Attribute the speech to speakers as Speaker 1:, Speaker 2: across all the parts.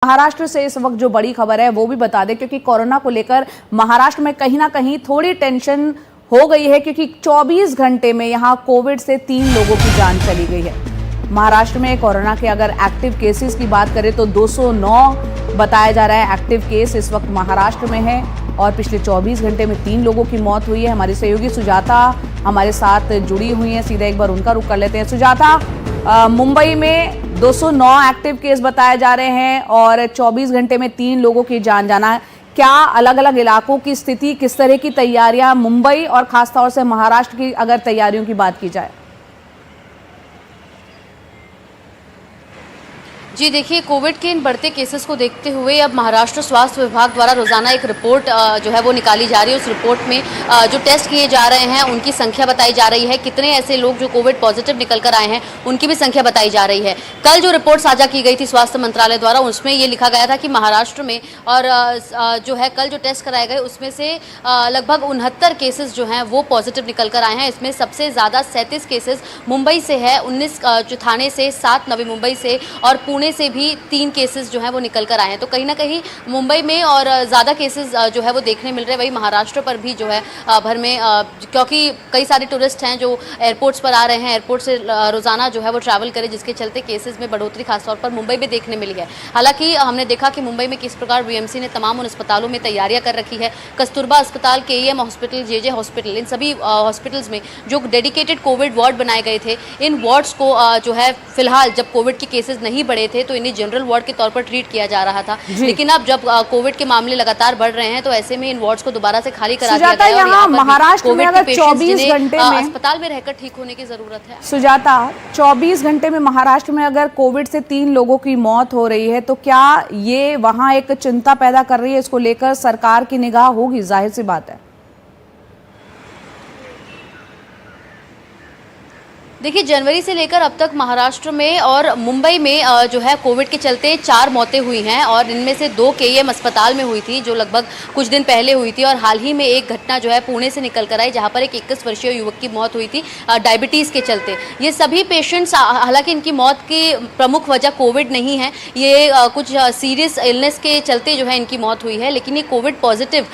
Speaker 1: महाराष्ट्र से इस वक्त जो बड़ी खबर है वो भी बता दें, क्योंकि कोरोना को लेकर महाराष्ट्र में कहीं ना कहीं थोड़ी टेंशन हो गई है, क्योंकि 24 घंटे में यहां कोविड से 3 लोगों की जान चली गई है। महाराष्ट्र में कोरोना के अगर एक्टिव केसेस की बात करें तो 209 बताया जा रहा है एक्टिव केस इस वक्त महाराष्ट्र में है, और पिछले 24 घंटे में 3 लोगों की मौत हुई है। हमारी सहयोगी सुजाता हमारे साथ जुड़ी हुई है, सीधा एक बार उनका रुख कर लेते हैं। सुजाता, मुंबई में 209 एक्टिव केस बताए जा रहे हैं और 24 घंटे में 3 लोगों की जान जाना। क्या अलग अलग इलाकों की स्थिति, किस तरह की तैयारियां मुंबई और खासतौर से महाराष्ट्र की अगर तैयारियों की बात की जाए?
Speaker 2: जी देखिए, कोविड के इन बढ़ते केसेस को देखते हुए अब महाराष्ट्र स्वास्थ्य विभाग द्वारा रोजाना एक रिपोर्ट जो है वो निकाली जा रही है। उस रिपोर्ट में जो टेस्ट किए जा रहे हैं उनकी संख्या बताई जा रही है, कितने ऐसे लोग जो कोविड पॉजिटिव निकल कर आए हैं उनकी भी संख्या बताई जा रही है। कल जो रिपोर्ट साझा की गई थी स्वास्थ्य मंत्रालय द्वारा, उसमें ये लिखा गया था कि महाराष्ट्र में और जो है कल जो टेस्ट कराए गए उसमें से लगभग 69 केसेस जो हैं वो पॉजिटिव निकल कर आए हैं। इसमें सबसे ज़्यादा 37 केसेस मुंबई से है, 19 जो थाने से, 7 नवी मुंबई से और पुणे से भी 3 केसेस जो हैं वो निकल कर आए हैं। तो कहीं ना कहीं मुंबई में और ज़्यादा केसेस जो है वो देखने मिल रहे हैं। वही महाराष्ट्र पर भी जो है भर में, क्योंकि कई सारे टूरिस्ट हैं जो एयरपोर्ट्स पर आ रहे हैं, एयरपोर्ट से रोज़ाना जो है वो ट्रैवल करें, जिसके चलते केसेस में बढ़ोतरी खासतौर पर मुंबई में देखने मिली है। हालांकि हमने देखा कि मुंबई में किस प्रकार बीएमसी ने तमाम उन अस्पतालों में तैयारियां कर रखी है। कस्तूरबा अस्पताल, केईएम हॉस्पिटल, जेजे हॉस्पिटल, इन सभी हॉस्पिटल्स में जो डेडिकेटेड कोविड वार्ड बनाए गए थे, इन वार्ड्स को जो है फिलहाल जब कोविड के केसेस नहीं बढ़े थे तो इन्हें जनरल वार्ड के तौर पर ट्रीट किया जा रहा था। लेकिन अब जब कोविड के मामले लगातार बढ़ रहे हैं तो ऐसे में इन वार्ड्स को दोबारा से खाली करा दिया गया है।
Speaker 1: यहाँ महाराष्ट्र में अगर 24 घंटे में
Speaker 2: अस्पताल में रहकर ठीक होने की जरूरत है।
Speaker 1: सुजाता, 24 घंटे में महाराष्ट्र में अगर कोविड से 3 लोगों की मौत हो रही है तो क्या ये वहां एक चिंता पैदा कर रही है? इसको लेकर सरकार की निगाह होगी, जाहिर सी बात है।
Speaker 2: देखिए, जनवरी से लेकर अब तक महाराष्ट्र में और मुंबई में जो है कोविड के चलते 4 मौतें हुई हैं, और इनमें से 2 केईएम अस्पताल में हुई थी जो लगभग कुछ दिन पहले हुई थी, और हाल ही में एक घटना जो है पुणे से निकल कर आई जहां पर एक 21 वर्षीय युवक की मौत हुई थी डायबिटीज़ के चलते। ये सभी पेशेंट्स, हालांकि इनकी मौत की प्रमुख वजह कोविड नहीं है, ये कुछ सीरियस इलनेस के चलते जो है इनकी मौत हुई है, लेकिन ये कोविड पॉजिटिव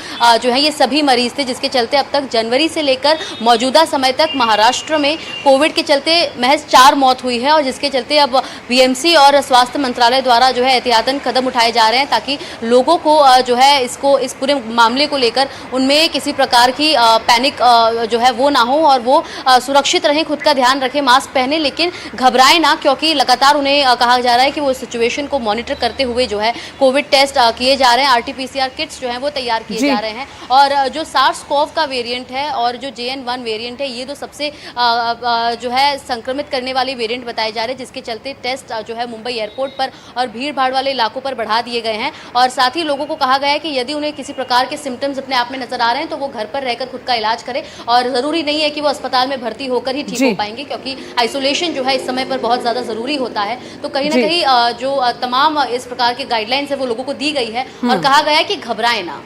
Speaker 2: जो है ये सभी मरीज थे, जिसके चलते अब तक जनवरी से लेकर मौजूदा समय तक महाराष्ट्र में कोविड के चलते महज 4 मौत हुई है, और जिसके चलते अब बीएमसी और स्वास्थ्य मंत्रालय द्वारा जो है एहतियातन कदम उठाए जा रहे हैं ताकि लोगों को जो है इस पूरे मामले को लेकर उनमें किसी प्रकार की पैनिक जो है वो ना हो, और वो सुरक्षित रहें, खुद का ध्यान रखें, मास्क पहने, लेकिन घबराएं ना, क्योंकि लगातार उन्हें कहा जा रहा है कि वो सिचुएशन को मॉनिटर करते हुए जो है कोविड टेस्ट किए जा रहे हैं। आरटीपीसीआर किट्स जो है वो तैयार किए जा रहे हैं, और जो सार्स-कोव का वेरिएंट है और जो JN.1 वेरिएंट है, ये तो सबसे जो है संक्रमित करने वाले वेरिएंट बताए जा रहे हैं, जिसके चलते टेस्ट जो है मुंबई एयरपोर्ट पर और भीड़ भाड़ वाले इलाकों पर बढ़ा दिए गए हैं। और साथ ही लोगों को कहा गया है कि यदि उन्हें किसी प्रकार के सिम्टम्स अपने आप में नजर आ रहे हैं तो वो घर पर रहकर खुद का इलाज करें, और जरूरी नहीं है कि वो अस्पताल में भर्ती होकर ही ठीक हो पाएंगे, क्योंकि आइसोलेशन जो है इस समय पर बहुत ज्यादा जरूरी होता है। तो कहीं ना कहीं जो तमाम इस प्रकार के गाइडलाइंस है वो लोगों को दी गई है, और कहा गया है कि घबराएं ना।